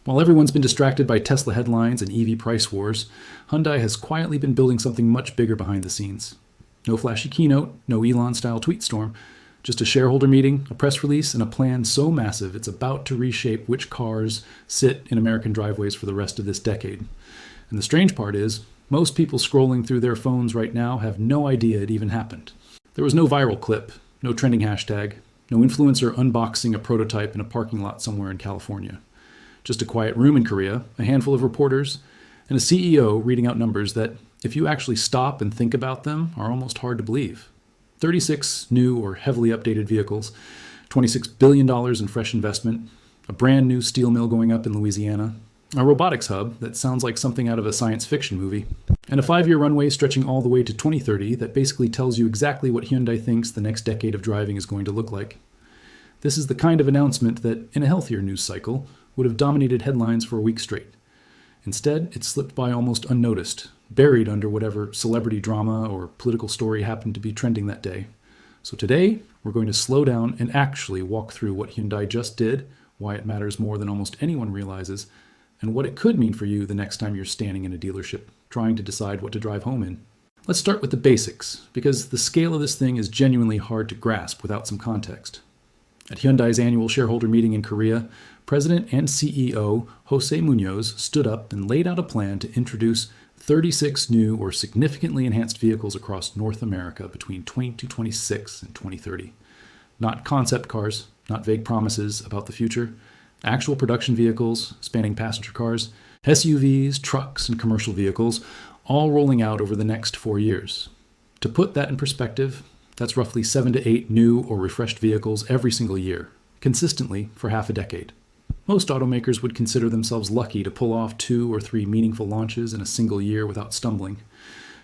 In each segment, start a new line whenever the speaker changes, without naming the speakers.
While everyone's been distracted by Tesla headlines and EV price wars, Hyundai has quietly been building something much bigger behind the scenes. No flashy keynote, no Elon-style tweet storm, just a shareholder meeting, a press release, and a plan so massive it's about to reshape which cars sit in American driveways for the rest of this decade. And the strange part is, most people scrolling through their phones right now have no idea it even happened. There was no viral clip, no trending hashtag, no influencer unboxing a prototype in a parking lot somewhere in California. Just a quiet room in Korea, a handful of reporters, and a CEO reading out numbers that, if you actually stop and think about them, are almost hard to believe. 36 new or heavily updated vehicles, $26 billion in fresh investment, a brand new steel mill going up in Louisiana, a robotics hub that sounds like something out of a science fiction movie, and a 5-year runway stretching all the way to 2030 that basically tells you exactly what Hyundai thinks the next decade of driving is going to look like. This is the kind of announcement that, in a healthier news cycle, would have dominated headlines for a week straight. Instead, it slipped by almost unnoticed, buried under whatever celebrity drama or political story happened to be trending that day. So today, we're going to slow down and actually walk through what Hyundai just did, why it matters more than almost anyone realizes, and what it could mean for you the next time you're standing in a dealership, trying to decide what to drive home in. Let's start with the basics, because the scale of this thing is genuinely hard to grasp without some context. At Hyundai's annual shareholder meeting in Korea, President and CEO Jose Munoz stood up and laid out a plan to introduce 36 new or significantly enhanced vehicles across North America between 2026 and 2030. Not concept cars, not vague promises about the future, actual production vehicles spanning passenger cars, SUVs, trucks, and commercial vehicles, all rolling out over the next 4 years. To put that in perspective, that's roughly 7 to 8 new or refreshed vehicles every single year, consistently for half a decade. Most automakers would consider themselves lucky to pull off 2 or 3 meaningful launches in a single year without stumbling.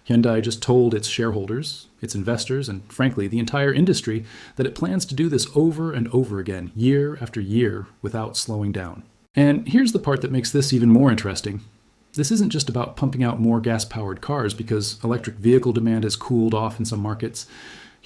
Hyundai just told its shareholders, its investors, and frankly, the entire industry, that it plans to do this over and over again, year after year, without slowing down. And here's the part that makes this even more interesting. This isn't just about pumping out more gas-powered cars because electric vehicle demand has cooled off in some markets.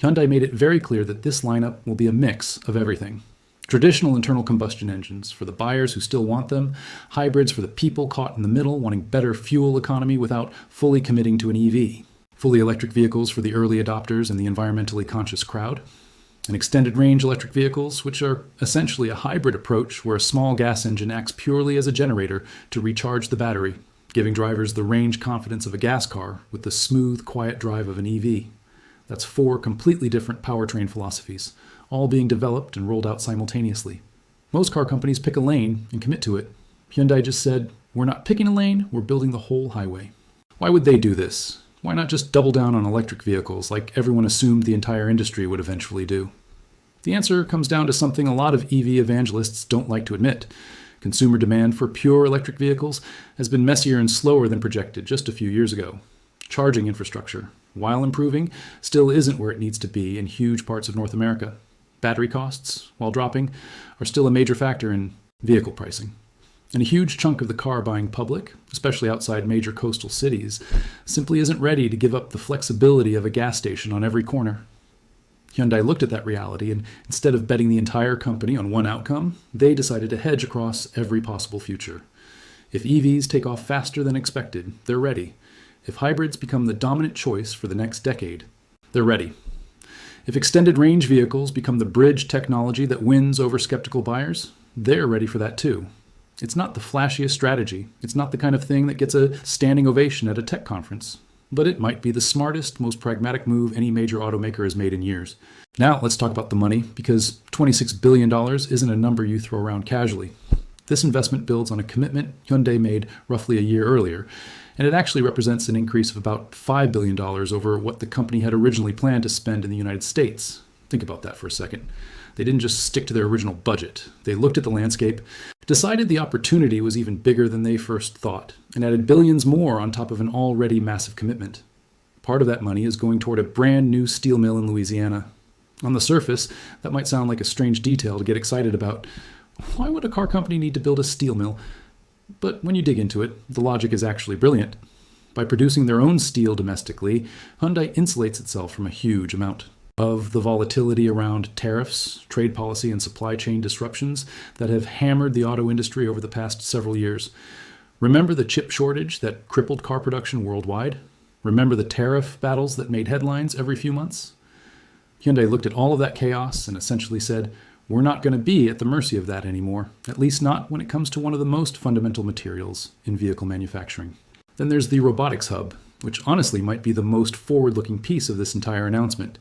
Hyundai made it very clear that this lineup will be a mix of everything. Traditional internal combustion engines for the buyers who still want them, hybrids for the people caught in the middle wanting better fuel economy without fully committing to an EV, fully electric vehicles for the early adopters and the environmentally conscious crowd, and extended range electric vehicles, which are essentially a hybrid approach where a small gas engine acts purely as a generator to recharge the battery, giving drivers the range confidence of a gas car with the smooth, quiet drive of an EV. That's 4 completely different powertrain philosophies, all being developed and rolled out simultaneously. Most car companies pick a lane and commit to it. Hyundai just said, we're not picking a lane, we're building the whole highway. Why would they do this? Why not just double down on electric vehicles like everyone assumed the entire industry would eventually do? The answer comes down to something a lot of EV evangelists don't like to admit. Consumer demand for pure electric vehicles has been messier and slower than projected just a few years ago. Charging infrastructure, while improving, still isn't where it needs to be in huge parts of North America. Battery costs, while dropping, are still a major factor in vehicle pricing. And a huge chunk of the car buying public, especially outside major coastal cities, simply isn't ready to give up the flexibility of a gas station on every corner. Hyundai looked at that reality, and instead of betting the entire company on one outcome, they decided to hedge across every possible future. If EVs take off faster than expected, they're ready. If hybrids become the dominant choice for the next decade, they're ready. If extended range vehicles become the bridge technology that wins over skeptical buyers, they're ready for that too. It's not the flashiest strategy. It's not the kind of thing that gets a standing ovation at a tech conference. But it might be the smartest, most pragmatic move any major automaker has made in years. Now let's talk about the money, because $26 billion isn't a number you throw around casually. This investment builds on a commitment Hyundai made roughly a year earlier, and it actually represents an increase of about $5 billion over what the company had originally planned to spend in the United States. Think about that for a second. They didn't just stick to their original budget. They looked at the landscape, decided the opportunity was even bigger than they first thought, and added billions more on top of an already massive commitment. Part of that money is going toward a brand new steel mill in Louisiana. On the surface, that might sound like a strange detail to get excited about. Why would a car company need to build a steel mill? But when you dig into it, the logic is actually brilliant. By producing their own steel domestically, Hyundai insulates itself from a huge amount of the volatility around tariffs, trade policy, and supply chain disruptions that have hammered the auto industry over the past several years. Remember the chip shortage that crippled car production worldwide? Remember the tariff battles that made headlines every few months? Hyundai looked at all of that chaos and essentially said, we're not going to be at the mercy of that anymore, at least not when it comes to one of the most fundamental materials in vehicle manufacturing. Then there's the robotics hub, which honestly might be the most forward-looking piece of this entire announcement.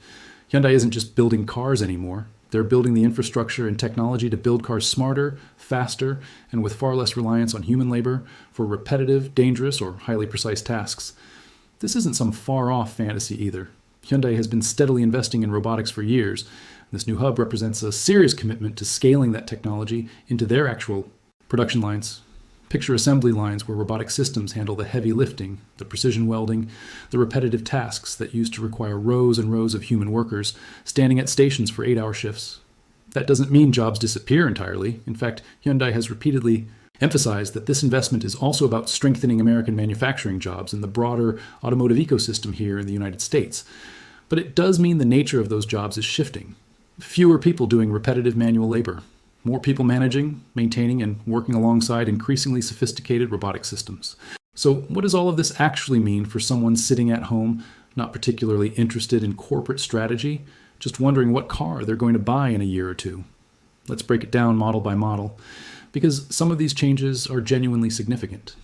Hyundai isn't just building cars anymore. They're building the infrastructure and technology to build cars smarter, faster, and with far less reliance on human labor for repetitive, dangerous, or highly precise tasks. This isn't some far-off fantasy either. Hyundai has been steadily investing in robotics for years. This new hub represents a serious commitment to scaling that technology into their actual production lines. Picture assembly lines where robotic systems handle the heavy lifting, the precision welding, the repetitive tasks that used to require rows and rows of human workers standing at stations for 8-hour shifts. That doesn't mean jobs disappear entirely. In fact, Hyundai has repeatedly emphasized that this investment is also about strengthening American manufacturing jobs and the broader automotive ecosystem here in the United States. But it does mean the nature of those jobs is shifting. Fewer people doing repetitive manual labor. More people managing, maintaining, and working alongside increasingly sophisticated robotic systems. So what does all of this actually mean for someone sitting at home, not particularly interested in corporate strategy, just wondering what car they're going to buy in a year or two? Let's break it down model by model, because some of these changes are genuinely significant.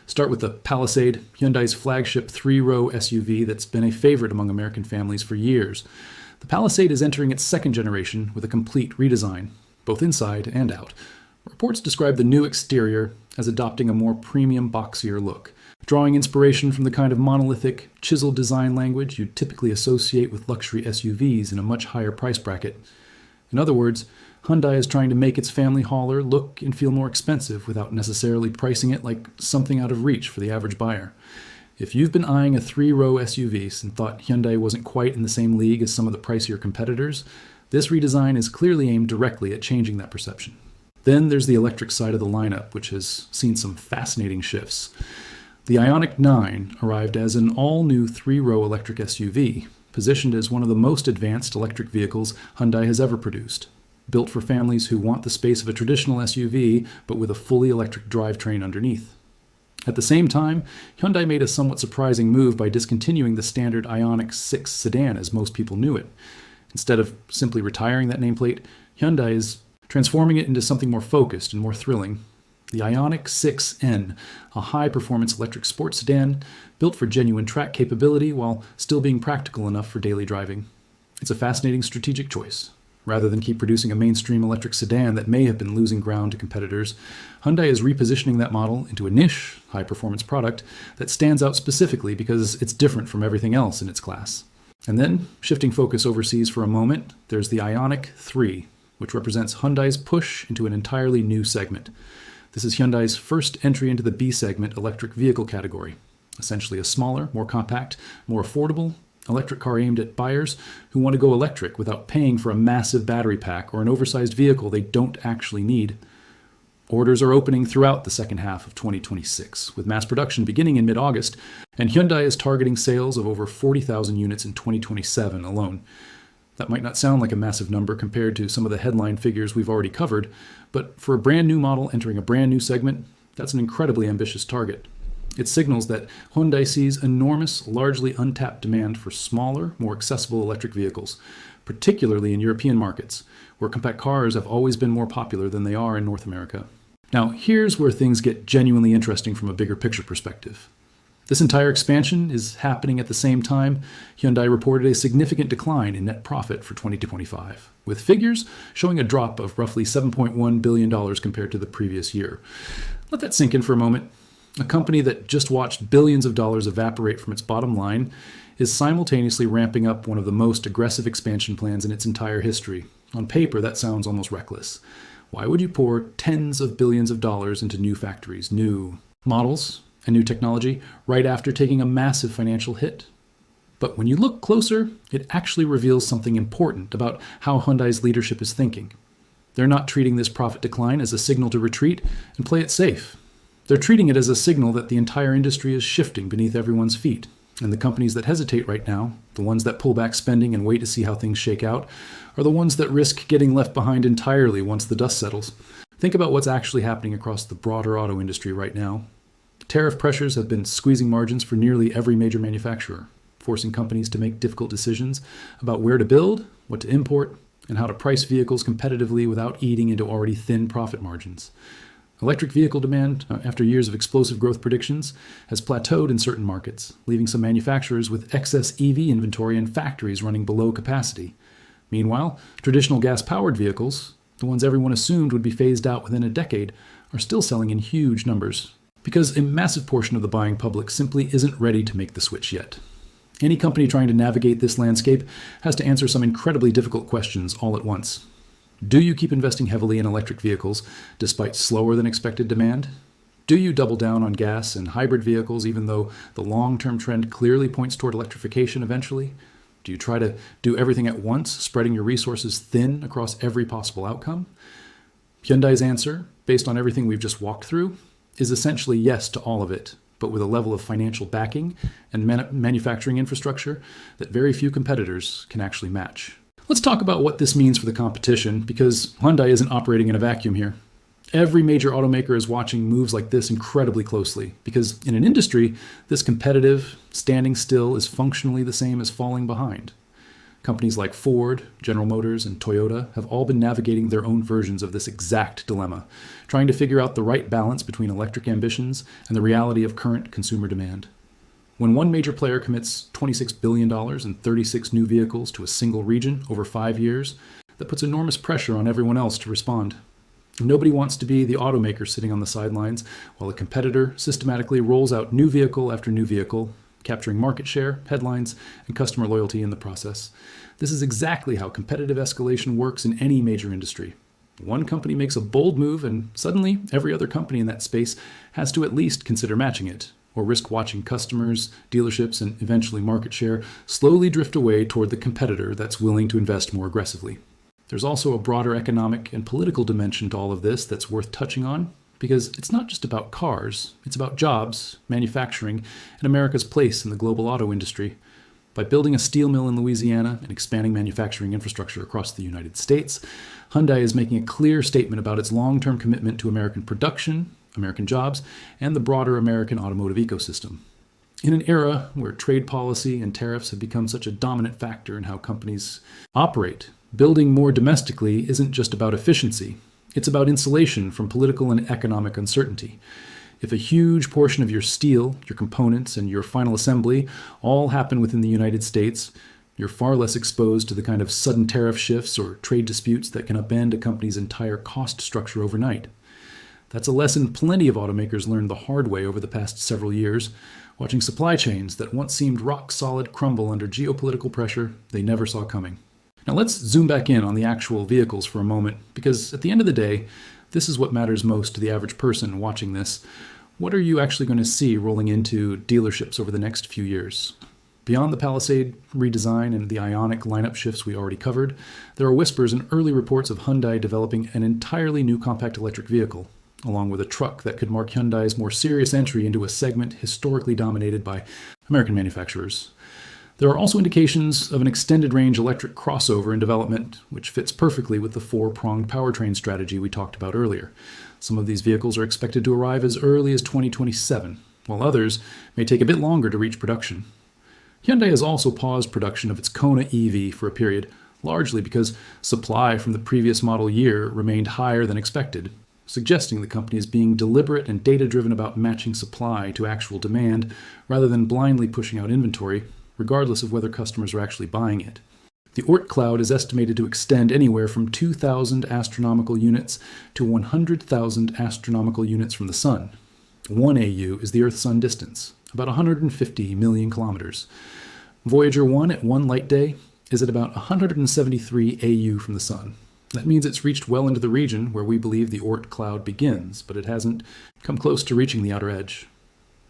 Start with the Palisade, Hyundai's flagship 3-row SUV that's been a favorite among American families for years. The Palisade is entering its second generation with a complete redesign, both inside and out. Reports describe the new exterior as adopting a more premium, boxier look, drawing inspiration from the kind of monolithic, chiseled design language you'd typically associate with luxury SUVs in a much higher price bracket. In other words, Hyundai is trying to make its family hauler look and feel more expensive without necessarily pricing it like something out of reach for the average buyer. If you've been eyeing a 3-row SUV and thought Hyundai wasn't quite in the same league as some of the pricier competitors, this redesign is clearly aimed directly at changing that perception. Then there's the electric side of the lineup, which has seen some fascinating shifts. The Ioniq 9 arrived as an all-new 3-row electric SUV, positioned as one of the most advanced electric vehicles Hyundai has ever produced. Built for families who want the space of a traditional SUV, but with a fully electric drivetrain underneath. At the same time, Hyundai made a somewhat surprising move by discontinuing the standard Ioniq 6 sedan as most people knew it. Instead of simply retiring that nameplate, Hyundai is transforming it into something more focused and more thrilling. The Ioniq 6N, a high-performance electric sports sedan built for genuine track capability while still being practical enough for daily driving. It's a fascinating strategic choice. Rather than keep producing a mainstream electric sedan that may have been losing ground to competitors, Hyundai is repositioning that model into a niche, high-performance product that stands out specifically because it's different from everything else in its class. And then, shifting focus overseas for a moment, there's the Ioniq 3, which represents Hyundai's push into an entirely new segment. This is Hyundai's first entry into the B-segment electric vehicle category, essentially a smaller, more compact, more affordable electric car aimed at buyers who want to go electric without paying for a massive battery pack or an oversized vehicle they don't actually need. Orders are opening throughout the second half of 2026, with mass production beginning in mid-August, and Hyundai is targeting sales of over 40,000 units in 2027 alone. That might not sound like a massive number compared to some of the headline figures we've already covered, but for a brand new model entering a brand new segment, that's an incredibly ambitious target. It signals that Hyundai sees enormous, largely untapped demand for smaller, more accessible electric vehicles, particularly in European markets, where compact cars have always been more popular than they are in North America. Now, here's where things get genuinely interesting from a bigger picture perspective. This entire expansion is happening at the same time Hyundai reported a significant decline in net profit for 2025, with figures showing a drop of roughly $7.1 billion compared to the previous year. Let that sink in for a moment. A company that just watched billions of dollars evaporate from its bottom line is simultaneously ramping up one of the most aggressive expansion plans in its entire history. On paper, that sounds almost reckless. Why would you pour tens of billions of dollars into new factories, new models, and new technology right after taking a massive financial hit? But when you look closer, it actually reveals something important about how Hyundai's leadership is thinking. They're not treating this profit decline as a signal to retreat and play it safe. They're treating it as a signal that the entire industry is shifting beneath everyone's feet, And the companies that hesitate right now, the ones that pull back spending and wait to see how things shake out, are the ones that risk getting left behind entirely once the dust settles. Think about what's actually happening across the broader auto industry right now. Tariff pressures have been squeezing margins for nearly every major manufacturer, forcing companies to make difficult decisions about where to build, what to import, and how to price vehicles competitively without eating into already thin profit margins. Electric vehicle demand, after years of explosive growth predictions, has plateaued in certain markets, leaving some manufacturers with excess EV inventory and factories running below capacity. Meanwhile, traditional gas-powered vehicles, the ones everyone assumed would be phased out within a decade, are still selling in huge numbers, because a massive portion of the buying public simply isn't ready to make the switch yet. Any company trying to navigate this landscape has to answer some incredibly difficult questions all at once. Do you keep investing heavily in electric vehicles despite slower than expected demand? Do you double down on gas and hybrid vehicles even though the long-term trend clearly points toward electrification eventually? Do you try to do everything at once, spreading your resources thin across every possible outcome? Hyundai's answer, based on everything we've just walked through, is essentially yes to all of it, but with a level of financial backing and manufacturing infrastructure that very few competitors can actually match. Let's talk about what this means for the competition, because Hyundai isn't operating in a vacuum here. Every major automaker is watching moves like this incredibly closely, because in an industry, this competitive, standing still is functionally the same as falling behind. Companies like Ford, General Motors, and Toyota have all been navigating their own versions of this exact dilemma, trying to figure out the right balance between electric ambitions and the reality of current consumer demand. When one major player commits $26 billion and 36 new vehicles to a single region over 5 years, that puts enormous pressure on everyone else to respond. Nobody wants to be the automaker sitting on the sidelines while a competitor systematically rolls out new vehicle after new vehicle, capturing market share, headlines, and customer loyalty in the process. This is exactly how competitive escalation works in any major industry. One company makes a bold move, and suddenly every other company in that space has to at least consider matching it, or risk watching customers, dealerships, and eventually market share slowly drift away toward the competitor that's willing to invest more aggressively. There's also a broader economic and political dimension to all of this that's worth touching on, because it's not just about cars, it's about jobs, manufacturing, and America's place in the global auto industry. By building a steel mill in Louisiana and expanding manufacturing infrastructure across the United States, Hyundai is making a clear statement about its long-term commitment to American production, American jobs, and the broader American automotive ecosystem. In an era where trade policy and tariffs have become such a dominant factor in how companies operate, building more domestically isn't just about efficiency. It's about insulation from political and economic uncertainty. If a huge portion of your steel, your components, and your final assembly all happen within the United States, you're far less exposed to the kind of sudden tariff shifts or trade disputes that can upend a company's entire cost structure overnight. That's a lesson plenty of automakers learned the hard way over the past several years, watching supply chains that once seemed rock solid crumble under geopolitical pressure they never saw coming. Now let's zoom back in on the actual vehicles for a moment, because at the end of the day, this is what matters most to the average person watching this. What are you actually going to see rolling into dealerships over the next few years? Beyond the Palisade redesign and the Ioniq lineup shifts we already covered, there are whispers and early reports of Hyundai developing an entirely new compact electric vehicle, along with a truck that could mark Hyundai's more serious entry into a segment historically dominated by American manufacturers. There are also indications of an extended-range electric crossover in development, which fits perfectly with the four-pronged powertrain strategy we talked about earlier. Some of these vehicles are expected to arrive as early as 2027, while others may take a bit longer to reach production. Hyundai has also paused production of its Kona EV for a period, largely because supply from the previous model year remained higher than expected, suggesting the company is being deliberate and data-driven about matching supply to actual demand rather than blindly pushing out inventory, regardless of whether customers are actually buying it. The Oort cloud is estimated to extend anywhere from 2,000 astronomical units to 100,000 astronomical units from the Sun. 1 AU is the Earth-Sun distance, about 150 million kilometers. Voyager 1 at one light day is at about 173 AU from the Sun. That means it's reached well into the region where we believe the Oort cloud begins, but it hasn't come close to reaching the outer edge.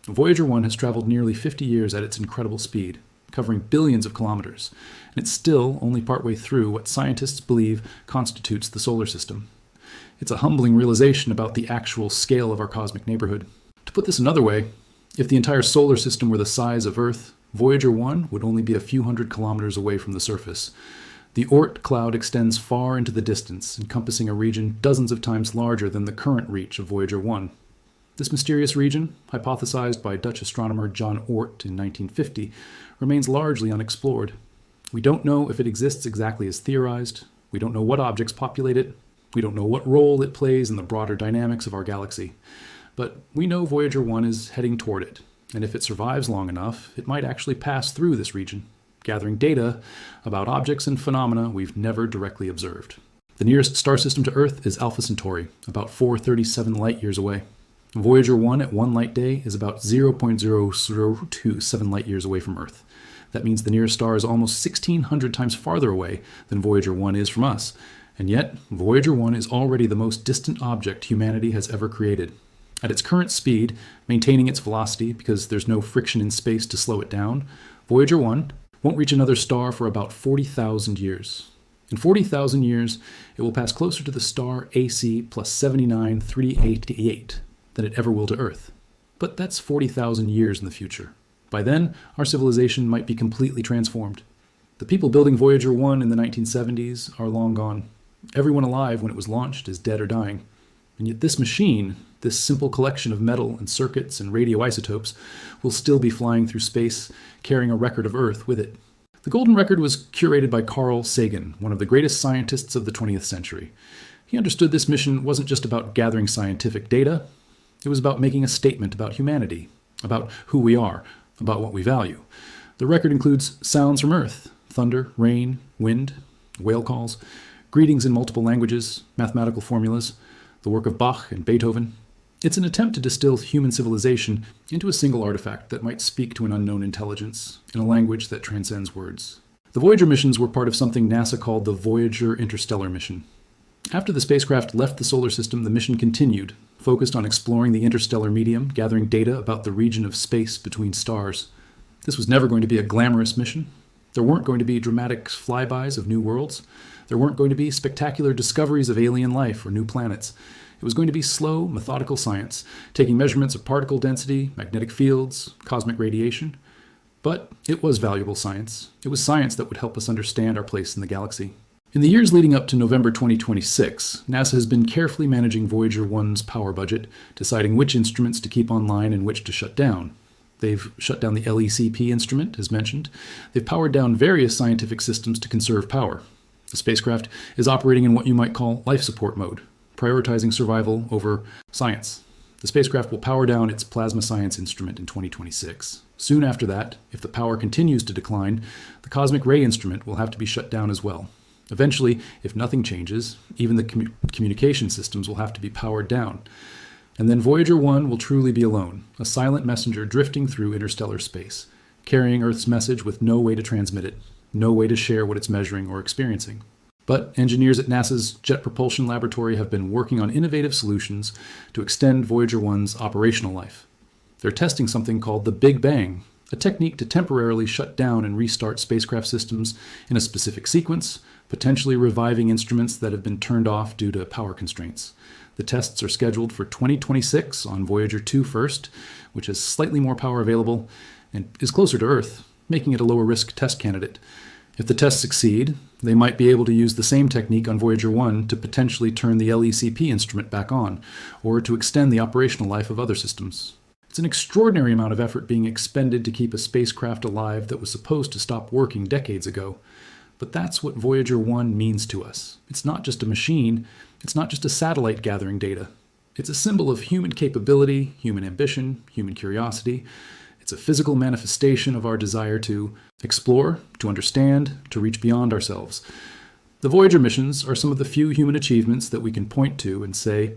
Voyager 1 has traveled nearly 50 years at its incredible speed, covering billions of kilometers, and it's still only partway through what scientists believe constitutes the solar system. It's a humbling realization about the actual scale of our cosmic neighborhood. To put this another way, if the entire solar system were the size of Earth, Voyager 1 would only be a few hundred kilometers away from the surface. The Oort cloud extends far into the distance, encompassing a region dozens of times larger than the current reach of Voyager 1. This mysterious region, hypothesized by Dutch astronomer John Oort in 1950, remains largely unexplored. We don't know if it exists exactly as theorized. We don't know what objects populate it. We don't know what role it plays in the broader dynamics of our galaxy. But we know Voyager 1 is heading toward it, and if it survives long enough, it might actually pass through this region, gathering data about objects and phenomena we've never directly observed. The nearest star system to Earth is Alpha Centauri, about 437 light-years away. Voyager 1 at one light day is about 0.0027 light-years away from Earth. That means the nearest star is almost 1,600 times farther away than Voyager 1 is from us, and yet Voyager 1 is already the most distant object humanity has ever created. At its current speed, maintaining its velocity because there's no friction in space to slow it down, Voyager 1 won't reach another star for about 40,000 years. In 40,000 years, it will pass closer to the star AC plus 79,388 than it ever will to Earth. But that's 40,000 years in the future. By then, our civilization might be completely transformed. The people building Voyager 1 in the 1970s are long gone. Everyone alive when it was launched is dead or dying. And yet this machine, this simple collection of metal and circuits and radioisotopes, will still be flying through space, carrying a record of Earth with it. The Golden Record was curated by Carl Sagan, one of the greatest scientists of the 20th century. He understood this mission wasn't just about gathering scientific data. It was about making a statement about humanity, about who we are, about what we value. The record includes sounds from Earth, thunder, rain, wind, whale calls, greetings in multiple languages, mathematical formulas, the work of Bach and Beethoven. It's an attempt to distill human civilization into a single artifact that might speak to an unknown intelligence in a language that transcends words. The Voyager missions were part of something NASA called the Voyager Interstellar Mission. After the spacecraft left the solar system, the mission continued, focused on exploring the interstellar medium, gathering data about the region of space between stars. This was never going to be a glamorous mission. There weren't going to be dramatic flybys of new worlds. There weren't going to be spectacular discoveries of alien life or new planets. It was going to be slow, methodical science, taking measurements of particle density, magnetic fields, cosmic radiation. But it was valuable science. It was science that would help us understand our place in the galaxy. In the years leading up to November 2026, NASA has been carefully managing Voyager 1's power budget, deciding which instruments to keep online and which to shut down. They've shut down the LECP instrument, as mentioned. They've powered down various scientific systems to conserve power. The spacecraft is operating in what you might call life support mode, prioritizing survival over science. The spacecraft will power down its plasma science instrument in 2026. Soon after that, if the power continues to decline, the cosmic ray instrument will have to be shut down as well. Eventually, if nothing changes, even the communication systems will have to be powered down. And then Voyager 1 will truly be alone, a silent messenger drifting through interstellar space, carrying Earth's message with no way to transmit it, no way to share what it's measuring or experiencing. But engineers at NASA's Jet Propulsion Laboratory have been working on innovative solutions to extend Voyager 1's operational life. They're testing something called the Big Bang, a technique to temporarily shut down and restart spacecraft systems in a specific sequence, potentially reviving instruments that have been turned off due to power constraints. The tests are scheduled for 2026 on Voyager 2 first, which has slightly more power available and is closer to Earth, making it a lower risk test candidate. If the tests succeed, they might be able to use the same technique on Voyager 1 to potentially turn the LECP instrument back on, or to extend the operational life of other systems. It's an extraordinary amount of effort being expended to keep a spacecraft alive that was supposed to stop working decades ago. But that's what Voyager 1 means to us. It's not just a machine, it's not just a satellite gathering data. It's a symbol of human capability, human ambition, human curiosity. It's a physical manifestation of our desire to explore, to understand, to reach beyond ourselves. The Voyager missions are some of the few human achievements that we can point to and say,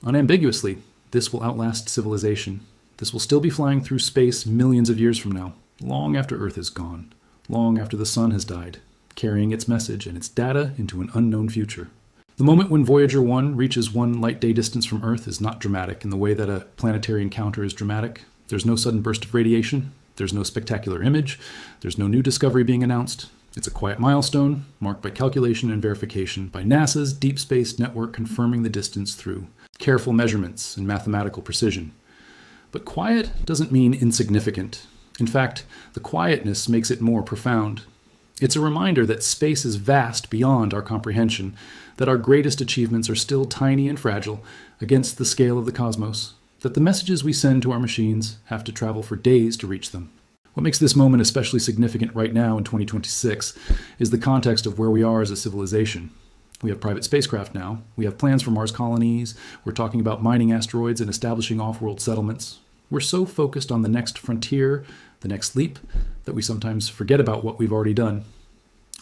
unambiguously, this will outlast civilization. This will still be flying through space millions of years from now, long after Earth is gone, long after the sun has died, carrying its message and its data into an unknown future. The moment when Voyager 1 reaches 1 light day distance from Earth is not dramatic in the way that a planetary encounter is dramatic. There's no sudden burst of radiation. There's no spectacular image. There's no new discovery being announced. It's a quiet milestone, marked by calculation and verification by NASA's Deep Space Network confirming the distance through careful measurements and mathematical precision. But quiet doesn't mean insignificant. In fact, the quietness makes it more profound. It's a reminder that space is vast beyond our comprehension, that our greatest achievements are still tiny and fragile against the scale of the cosmos, that the messages we send to our machines have to travel for days to reach them. What makes this moment especially significant right now in 2026 is the context of where we are as a civilization. We have private spacecraft now. We have plans for Mars colonies. We're talking about mining asteroids and establishing off-world settlements. We're so focused on the next frontier, the next leap, that we sometimes forget about what we've already done.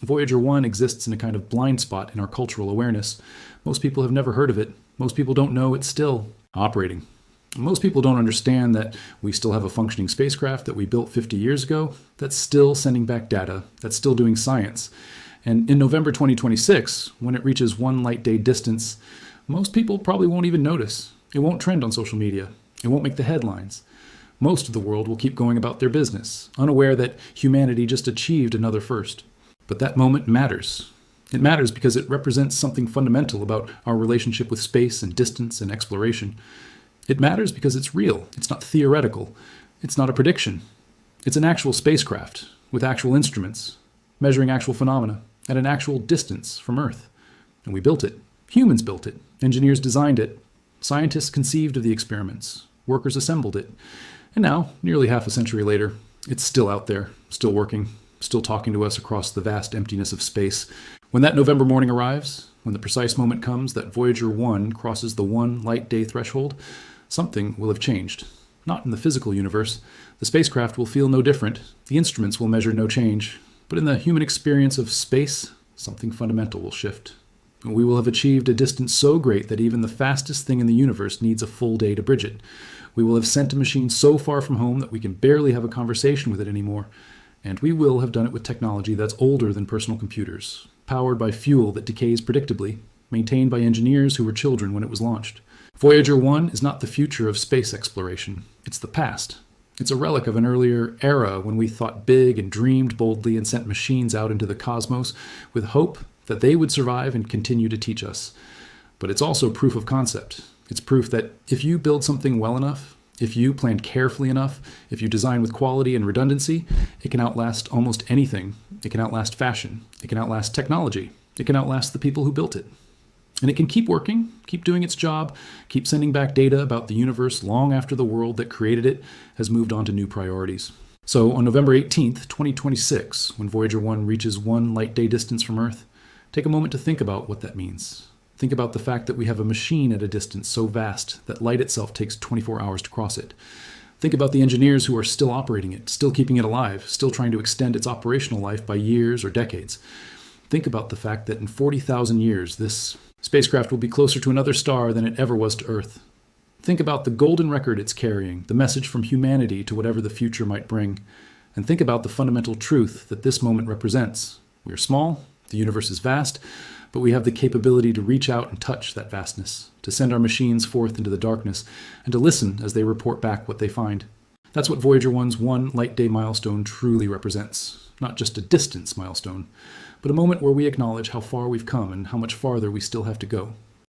Voyager 1 exists in a kind of blind spot in our cultural awareness. Most people have never heard of it. Most people don't know it's still operating. Most people don't understand that we still have a functioning spacecraft that we built 50 years ago that's still sending back data, that's still doing science. And in November 2026, when it reaches 1 light day distance, most people probably won't even notice. It won't trend on social media. It won't make the headlines. Most of the world will keep going about their business, unaware that humanity just achieved another first. But that moment matters. It matters because it represents something fundamental about our relationship with space and distance and exploration. It matters because it's real. It's not theoretical. It's not a prediction. It's an actual spacecraft with actual instruments, measuring actual phenomena at an actual distance from Earth. And we built it. Humans built it. Engineers designed it. Scientists conceived of the experiments. Workers assembled it. And now, nearly half a century later, it's still out there, still working, still talking to us across the vast emptiness of space. When that November morning arrives, when the precise moment comes that Voyager 1 crosses the 1 light day threshold, something will have changed. Not in the physical universe. The spacecraft will feel no different. The instruments will measure no change. But in the human experience of space, something fundamental will shift. We will have achieved a distance so great that even the fastest thing in the universe needs a full day to bridge it. We will have sent a machine so far from home that we can barely have a conversation with it anymore. And we will have done it with technology that's older than personal computers, powered by fuel that decays predictably, maintained by engineers who were children when it was launched. Voyager 1 is not the future of space exploration. It's the past. It's a relic of an earlier era when we thought big and dreamed boldly and sent machines out into the cosmos with hope that they would survive and continue to teach us. But it's also proof of concept. It's proof that if you build something well enough, if you plan carefully enough, if you design with quality and redundancy, it can outlast almost anything. It can outlast fashion. It can outlast technology. It can outlast the people who built it. And it can keep working, keep doing its job, keep sending back data about the universe long after the world that created it has moved on to new priorities. So on November 18th, 2026, when Voyager 1 reaches 1 light day distance from Earth, take a moment to think about what that means. Think about the fact that we have a machine at a distance so vast that light itself takes 24 hours to cross it. Think about the engineers who are still operating it, still keeping it alive, still trying to extend its operational life by years or decades. Think about the fact that in 40,000 years, this spacecraft will be closer to another star than it ever was to Earth. Think about the golden record it's carrying, the message from humanity to whatever the future might bring. And think about the fundamental truth that this moment represents. We are small, the universe is vast, but we have the capability to reach out and touch that vastness, to send our machines forth into the darkness, and to listen as they report back what they find. That's what Voyager 1's 1 light day milestone truly represents. Not just a distance milestone, but a moment where we acknowledge how far we've come and how much farther we still have to go.